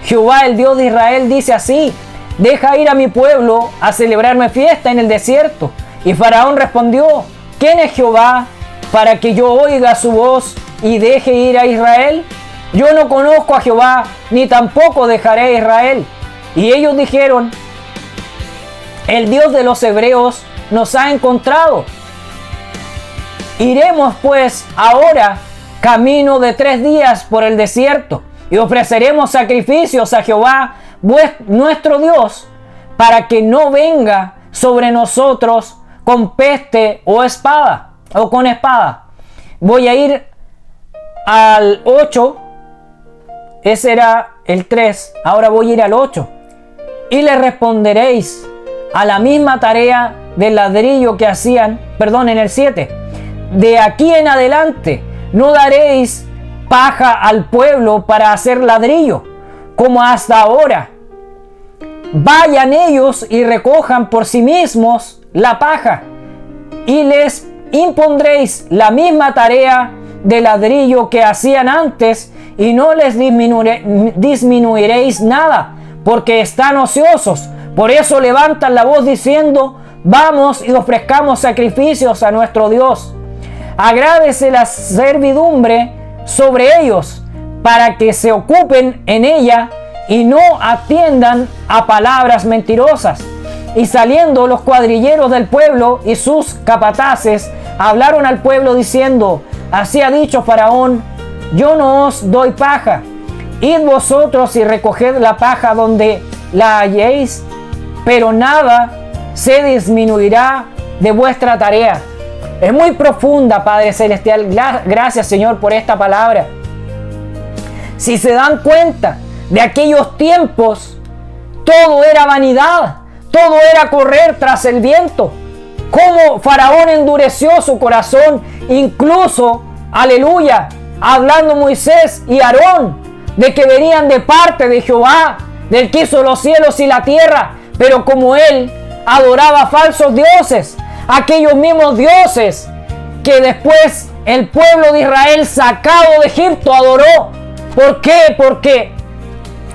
Jehová, el Dios de Israel, dice así: deja ir a mi pueblo a celebrarme fiesta en el desierto. Y Faraón respondió: ¿quién es Jehová para que yo oiga su voz y deje ir a Israel? Yo no conozco a Jehová, ni tampoco dejaré a Israel. Y ellos dijeron: el Dios de los hebreos nos ha encontrado. Iremos pues ahora camino de 3 días por el desierto y ofreceremos sacrificios a Jehová nuestro Dios, para que no venga sobre nosotros con peste o espada, o con espada. Voy a ir al 8, ese era el 3, ahora voy a ir al 8. Y le responderéis a la misma tarea del ladrillo que hacían, perdón, en el 7. De aquí en adelante no daréis paja al pueblo para hacer ladrillo, como hasta ahora. vayan ellos y recojan por sí mismos la paja, y les impondréis la misma tarea de ladrillo que hacían antes, y no les disminuiréis nada, porque están ociosos. Por eso levantan la voz diciendo: vamos y ofrezcamos sacrificios a nuestro Dios. Agrádese la servidumbre sobre ellos, para que se ocupen en ella y no atiendan a palabras mentirosas. Y saliendo los cuadrilleros del pueblo y sus capataces, hablaron al pueblo diciendo: así ha dicho Faraón: yo no os doy paja. Id vosotros y recoged la paja donde la halléis, pero nada se disminuirá de vuestra tarea. Es muy profunda, Padre Celestial. Gracias, Señor, por esta palabra. Si se dan cuenta, de aquellos tiempos, todo era vanidad, todo era correr tras el viento. Cómo Faraón endureció su corazón, incluso, aleluya, hablando Moisés y Aarón, de que venían de parte de Jehová, del que hizo los cielos y la tierra, pero como él adoraba falsos dioses, aquellos mismos dioses que después el pueblo de Israel sacado de Egipto adoró. ¿Por qué? Porque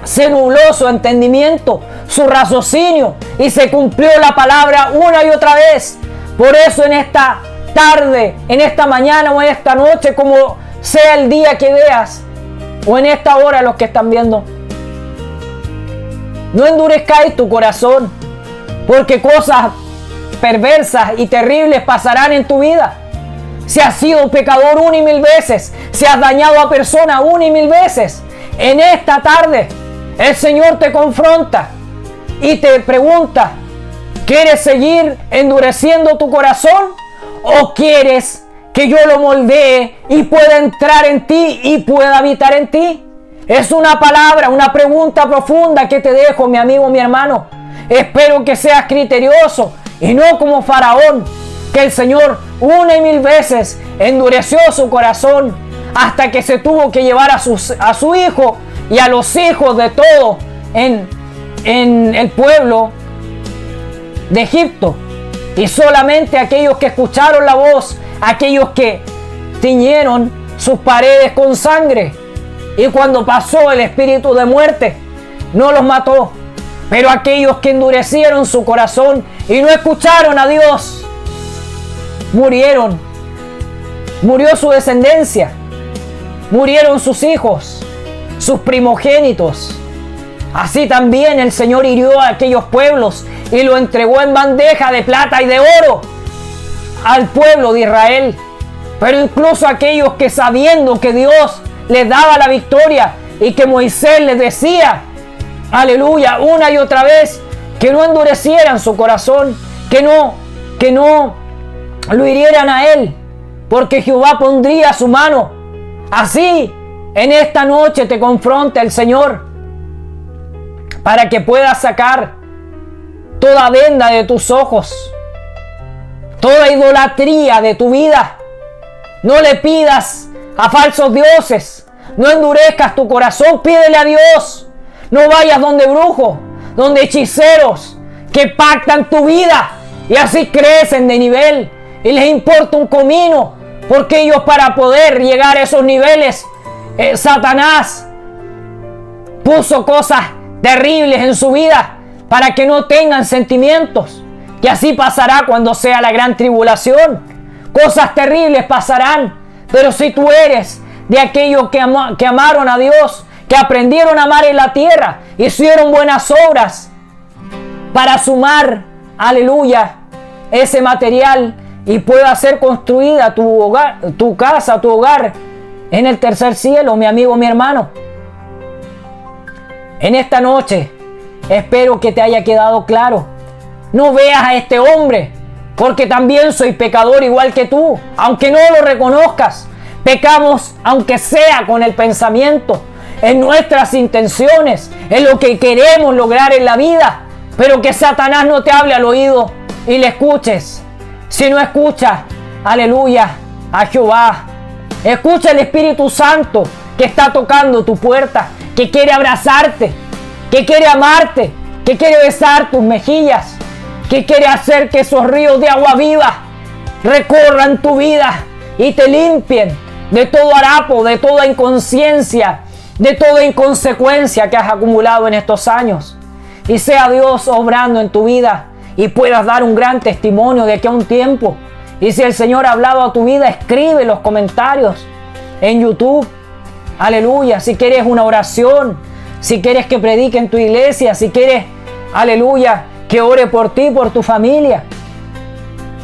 se nubló su entendimiento, su raciocinio, y se cumplió la palabra una y otra vez. Por eso en esta tarde, en esta mañana o en esta noche, como sea el día que veas, o en esta hora los que están viendo, no endurezcáis tu corazón, porque cosas perversas y terribles pasarán en tu vida. Si has sido pecador una y mil veces, si has dañado a personas una y mil veces, en esta tarde el Señor te confronta y te pregunta: ¿quieres seguir endureciendo tu corazón? ¿O quieres que yo lo moldee y pueda entrar en ti y pueda habitar en ti? Es una palabra, una pregunta profunda que te dejo, mi amigo, mi hermano. Espero que seas criterioso y no como Faraón, que el Señor una y mil veces endureció su corazón hasta que se tuvo que llevar a su hijo y a los hijos de todo en el pueblo de Egipto. Y solamente aquellos que escucharon la voz, aquellos que tiñeron sus paredes con sangre, y cuando pasó el espíritu de muerte, no los mató. Pero aquellos que endurecieron su corazón y no escucharon a Dios, murieron. Murió su descendencia, murieron sus hijos, sus primogénitos. Así también el Señor hirió a aquellos pueblos y lo entregó en bandeja de plata y de oro al pueblo de Israel. Pero incluso aquellos que, sabiendo que Dios les daba la victoria y que Moisés les decía, aleluya, una y otra vez, que no endurecieran su corazón, que no lo hirieran a él, porque Jehová pondría su mano. Así en esta noche te confronta el Señor para que puedas sacar toda venda de tus ojos, toda idolatría de tu vida. No le pidas a falsos dioses, no endurezcas tu corazón, pídele a Dios. No vayas donde brujos, donde hechiceros que pactan tu vida y así crecen de nivel y les importa un comino, porque ellos, para poder llegar a esos niveles, Satanás puso cosas terribles en su vida para que no tengan sentimientos. Y así pasará cuando sea la gran tribulación. Cosas terribles pasarán. Pero si tú eres de aquellos que amaron a Dios, que aprendieron a amar en la tierra, hicieron buenas obras para sumar, aleluya, ese material y pueda ser construida tu hogar, tu casa, tu hogar en el tercer cielo, mi amigo, mi hermano. En esta noche espero que te haya quedado claro. No veas a este hombre, porque también soy pecador igual que tú, aunque no lo reconozcas. Pecamos aunque sea con el pensamiento, en nuestras intenciones, en lo que queremos lograr en la vida, pero que Satanás no te hable al oído y le escuches. Si no escuchas, aleluya, a Jehová, escucha el Espíritu Santo que está tocando tu puerta, que quiere abrazarte, que quiere amarte, que quiere besar tus mejillas, que quiere hacer que esos ríos de agua viva recorran tu vida y te limpien de todo harapo, de toda inconsciencia, de toda inconsecuencia que has acumulado en estos años. Y sea Dios obrando en tu vida y puedas dar un gran testimonio de que a un tiempo. Y si el Señor ha hablado a tu vida, escribe los comentarios en YouTube. Aleluya. Si quieres una oración, si quieres que predique en tu iglesia, si quieres, aleluya, que ore por ti, por tu familia,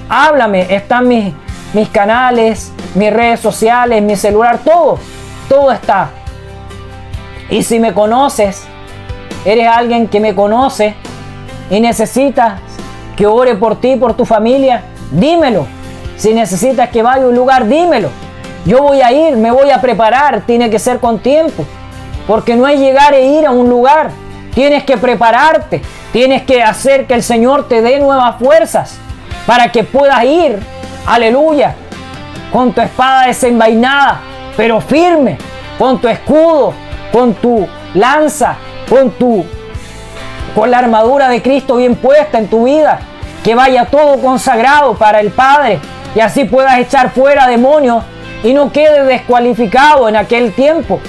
háblame. Están mis canales, mis redes sociales, mi celular, todo está. Y si me conoces, eres alguien que me conoce y necesitas que ore por ti, por tu familia, dímelo. Si necesitas que vaya a un lugar, dímelo. Yo voy a ir, me voy a preparar, tiene que ser con tiempo. Porque no es llegar e ir a un lugar. Tienes que prepararte, tienes que hacer que el Señor te dé nuevas fuerzas para que puedas ir, aleluya, con tu espada desenvainada, pero firme, con tu escudo, con tu lanza, con la armadura de Cristo bien puesta en tu vida, que vaya todo consagrado para el Padre y así puedas echar fuera demonios y no quedes descualificado en aquel tiempo,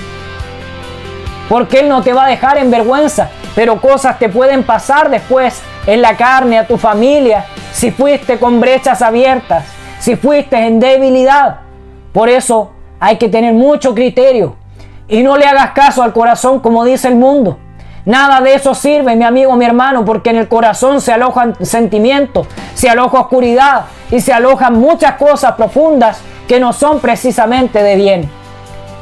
porque Él no te va a dejar en vergüenza. Pero cosas te pueden pasar después en la carne, a tu familia, si fuiste con brechas abiertas, si fuiste en debilidad. Por eso hay que tener mucho criterio y no le hagas caso al corazón como dice el mundo. Nada de eso sirve, mi amigo, mi hermano, porque en el corazón se alojan sentimientos, se aloja oscuridad y se alojan muchas cosas profundas que no son precisamente de bien.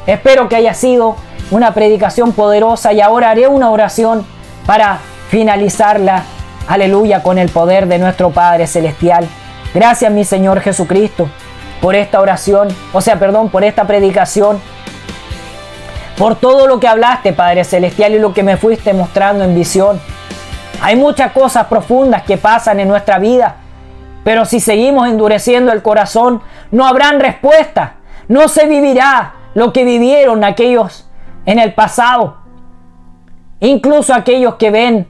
Espero que haya sido una predicación poderosa y ahora haré una oración para finalizarla, aleluya, con el poder de nuestro Padre Celestial. Gracias, mi Señor Jesucristo, por esta oración, por esta predicación, por todo lo que hablaste, Padre Celestial, y lo que me fuiste mostrando en visión. Hay muchas cosas profundas que pasan en nuestra vida, pero si seguimos endureciendo el corazón, no habrán respuesta. No se vivirá lo que vivieron aquellos en el pasado. Incluso aquellos que ven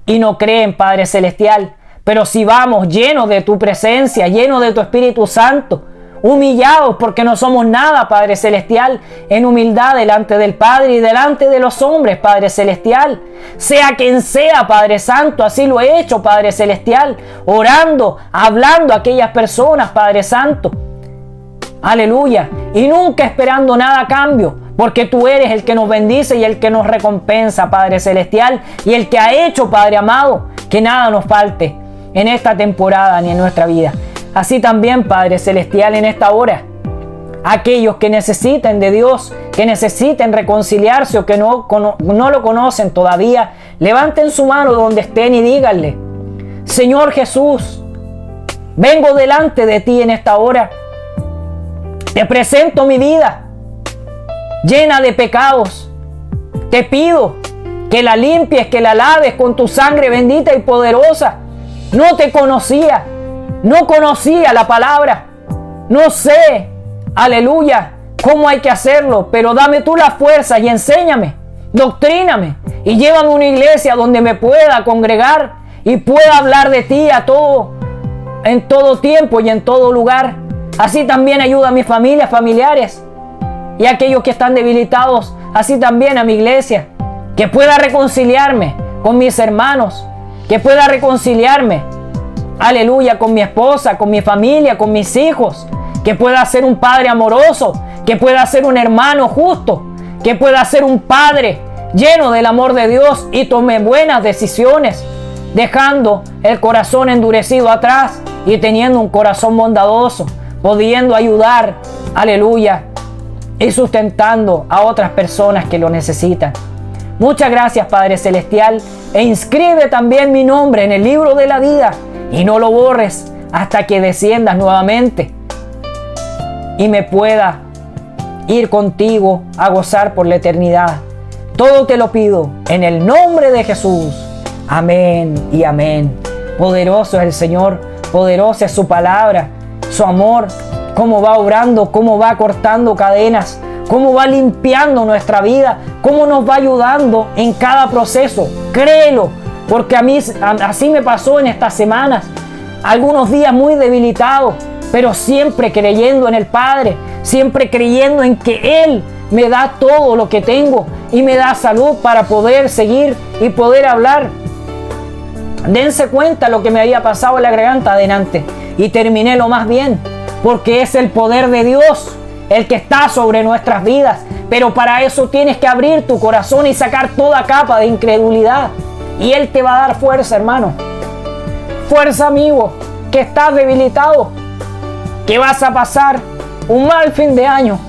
y no creen, Padre Celestial. Pero si vamos llenos de tu presencia, llenos de tu Espíritu Santo, humillados porque no somos nada, Padre Celestial, en humildad delante del Padre y delante de los hombres, Padre Celestial. Sea quien sea, Padre Santo, así lo he hecho, Padre Celestial, orando, hablando a aquellas personas, Padre Santo. Aleluya. Y nunca esperando nada a cambio, porque tú eres el que nos bendice y el que nos recompensa, Padre Celestial, y el que ha hecho, Padre amado, que nada nos falte en esta temporada ni en nuestra vida. Así también, Padre Celestial, en esta hora, aquellos que necesiten de Dios, que necesiten reconciliarse o que no lo conocen todavía, levanten su mano donde estén y díganle: Señor Jesús, vengo delante de ti en esta hora. Te presento mi vida llena de pecados. Te pido que la limpies, que la laves con tu sangre bendita y poderosa. No te conocía, no conocía la palabra, no sé, aleluya, cómo hay que hacerlo, pero dame tú la fuerza y enséñame, doctríname y llévame a una iglesia donde me pueda congregar y pueda hablar de ti en todo tiempo y en todo lugar. Así también ayuda a mis familias, familiares y a aquellos que están debilitados, así también a mi iglesia, que pueda reconciliarme con mis hermanos, que pueda reconciliarme, aleluya, con mi esposa, con mi familia, con mis hijos, que pueda ser un padre amoroso, que pueda ser un hermano justo, que pueda ser un padre lleno del amor de Dios y tome buenas decisiones, dejando el corazón endurecido atrás y teniendo un corazón bondadoso, pudiendo ayudar, aleluya, y sustentando a otras personas que lo necesitan. Muchas gracias, Padre Celestial, e inscribe también mi nombre en el libro de la vida y no lo borres hasta que desciendas nuevamente y me pueda ir contigo a gozar por la eternidad. Todo te lo pido en el nombre de Jesús. Amén y amén. Poderoso es el Señor, poderosa es su palabra, su amor, cómo va obrando, cómo va cortando cadenas, cómo va limpiando nuestra vida, cómo nos va ayudando en cada proceso. Créelo, Porque a mí así me pasó en estas semanas. Algunos días muy debilitados, pero siempre creyendo en el Padre, siempre creyendo en que Él me da todo lo que tengo y me da salud para poder seguir y poder hablar. Dense cuenta lo que me había pasado en la garganta adelante y terminé lo más bien, porque es el poder de Dios el que está sobre nuestras vidas. Pero para eso tienes que abrir tu corazón y sacar toda capa de incredulidad, y Él te va a dar fuerza, hermano. Fuerza, amigo, que estás debilitado, que vas a pasar un mal fin de año.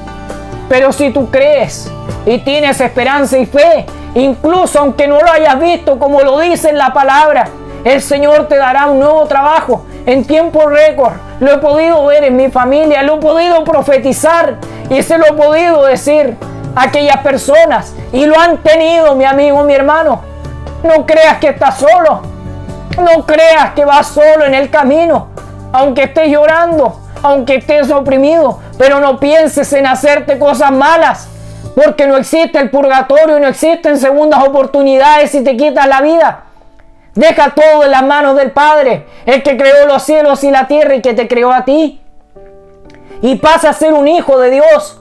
Pero si tú crees y tienes esperanza y fe, incluso aunque no lo hayas visto como lo dice en la palabra, el Señor te dará un nuevo trabajo en tiempo récord. Lo he podido ver en mi familia, lo he podido profetizar y se lo he podido decir a aquellas personas, y lo han tenido, mi amigo, mi hermano. No creas que estás solo, no creas que vas solo en el camino, aunque estés llorando, aunque estés oprimido, pero no pienses en hacerte cosas malas, porque no existe el purgatorio y no existen segundas oportunidades si te quitas la vida. Deja todo en las manos del Padre, el que creó los cielos y la tierra y que te creó a ti, y pasa a ser un hijo de Dios.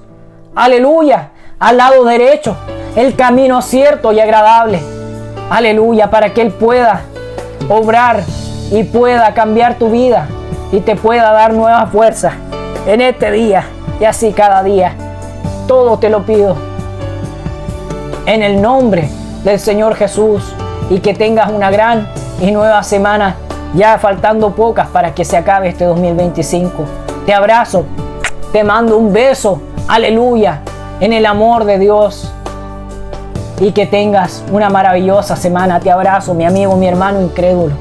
Aleluya, al lado derecho, el camino cierto y agradable. Aleluya, para que Él pueda obrar y pueda cambiar tu vida y te pueda dar nuevas fuerzas en este día y así cada día. Todo te lo pido en el nombre del Señor Jesús, y que tengas una gran y nueva semana, ya faltando pocas para que se acabe este 2025. Te abrazo, te mando un beso, aleluya, en el amor de Dios, y que tengas una maravillosa semana. Te abrazo, mi amigo, mi hermano incrédulo,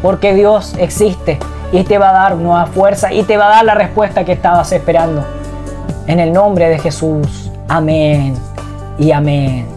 porque Dios existe y te va a dar nueva fuerza y te va a dar la respuesta que estabas esperando. En el nombre de Jesús, amén y amén.